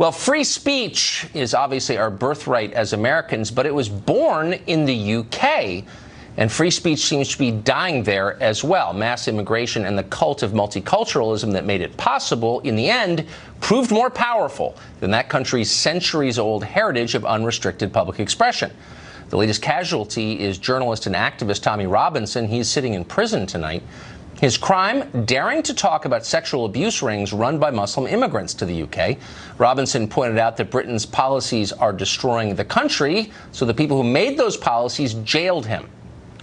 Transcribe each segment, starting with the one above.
Well, free speech is obviously our birthright as Americans, but it was born in the UK. And free speech seems to be dying there as well. Mass immigration and the cult of multiculturalism that made it possible, in the end, proved more powerful than that country's centuries-old heritage of unrestricted public expression. The latest casualty is journalist and activist Tommy Robinson. He's sitting in prison tonight. His crime, daring to talk about sexual abuse rings run by Muslim immigrants to the UK. Robinson pointed out that Britain's policies are destroying the country, so the people who made those policies jailed him.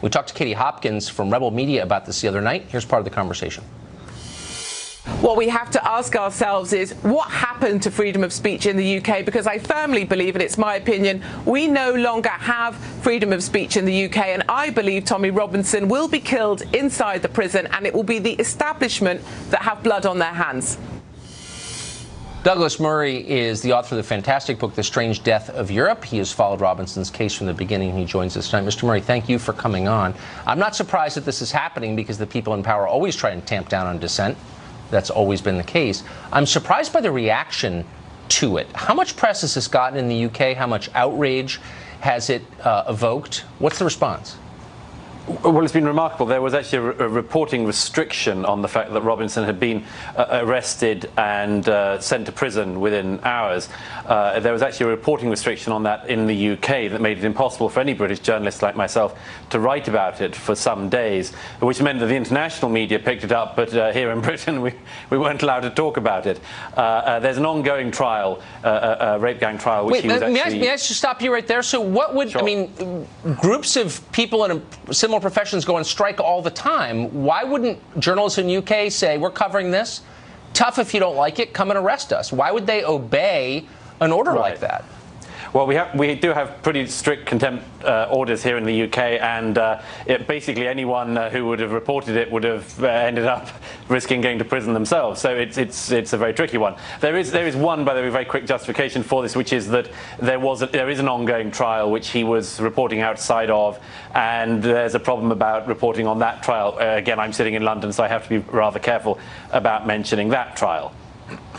We talked to Katie Hopkins from Rebel Media about this the other night. Here's part of the conversation. What we have to ask ourselves is what happened to freedom of speech in the UK, because I firmly believe, and it's my opinion, we no longer have freedom of speech in the UK, and I believe Tommy Robinson will be killed inside the prison, and it will be the establishment that have blood on their hands. Douglas Murray is the author of the fantastic book, The Strange Death of Europe. He has followed Robinson's case from the beginning. He joins us tonight. Mr. Murray, thank you for coming on. I'm not surprised that this is happening because the people in power always try and tamp down on dissent. That's always been the case. I'm surprised by the reaction to it. How much press has this gotten in the UK? How much outrage has it evoked? What's the response? Well, it's been remarkable. There was actually a reporting restriction on the fact that Robinson had been arrested and sent to prison within hours. There was actually a reporting restriction on that in the UK that made it impossible for any British journalist like myself to write about it for some days, which meant that the international media picked it up, but here in Britain we weren't allowed to talk about it. There's an ongoing trial, a rape gang trial, which he was actually... May I just stop you right there? So what would, Sure. I mean, groups of people in a similar professions go on strike all the time. Why wouldn't journalists in the UK say, we're covering this? Tough if you don't like it, come and arrest us. Why would they obey an order like that? Well, we do have pretty strict contempt orders here in the UK, and basically anyone who would have reported it would have ended up risking going to prison themselves. So it's a very tricky one. There is one, by the way, very quick justification for this, which is that there is an ongoing trial which he was reporting outside of, and there's a problem about reporting on that trial. Again, I'm sitting in London, so I have to be rather careful about mentioning that trial.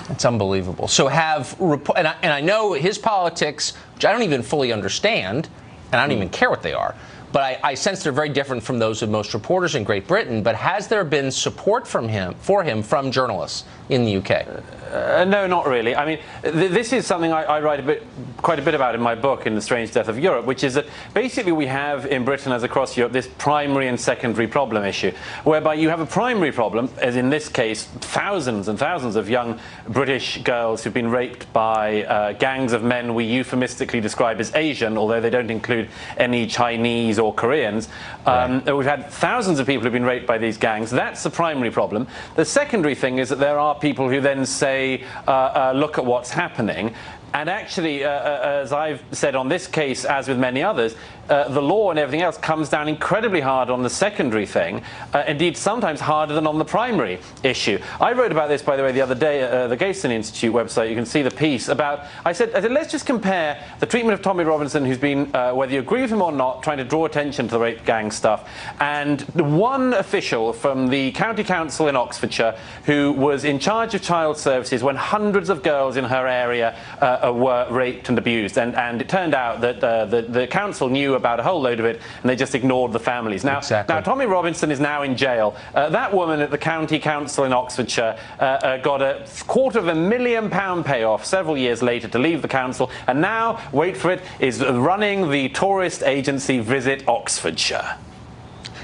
It's unbelievable. So and I know his politics, which I don't even fully understand, and I don't even care what they are, but I sense they're very different from those of most reporters in Great Britain. But has there been support for him from journalists in the UK? No, not really. I mean, this is something I write quite a bit about in my book, in The Strange Death of Europe, which is that basically we have in Britain, as across Europe, this primary and secondary problem issue, whereby you have a primary problem, as in this case, thousands and thousands of young British girls who've been raped by gangs of men we euphemistically describe as Asian, although they don't include any Chinese or Koreans. Right. We've had thousands of people who've been raped by these gangs. That's the primary problem. The secondary thing is that there are people who then say, look at what's happening. And actually, as I've said on this case, as with many others, the law and everything else comes down incredibly hard on the secondary thing, indeed sometimes harder than on the primary issue. I wrote about this, by the way, the other day at the Gayson Institute website. You can see the piece about, I said, let's just compare the treatment of Tommy Robinson, who's been, whether you agree with him or not, trying to draw attention to the rape gang stuff, and the one official from the county council in Oxfordshire who was in charge of child services when hundreds of girls in her area were raped and abused, and it turned out that the council knew about a whole load of it, and they just ignored the families. Now, Now Tommy Robinson is now in jail. That woman at the county council in Oxfordshire got a £250,000 payoff several years later to leave the council, and now, wait for it, is running the tourist agency Visit Oxfordshire.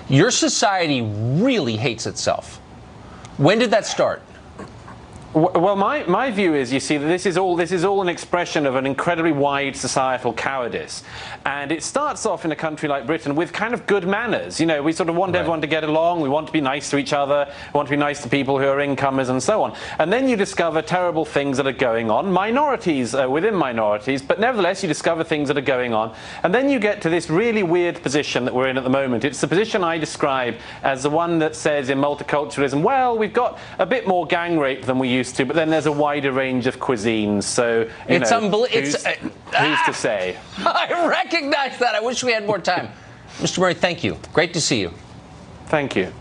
Your society really hates itself. When did that start? Well, my view is, you see, that this is all an expression of an incredibly wide societal cowardice, and it starts off in a country like Britain with kind of good manners. You know, we sort of want everyone to get along. We want to be nice to each other. We want to be nice to people who are incomers and so on. And then you discover terrible things that are going on, minorities within minorities, but nevertheless you discover things that are going on, and then you get to this really weird position that we're in at the moment. It's the position I describe as the one that says in multiculturalism, well, we've got a bit more gang rape than we used to, but then there's a wider range of cuisines, so it's unbelievable. Who's to say? I recognize that. I wish we had more time. Mr. Murray, thank you. Great to see you. Thank you.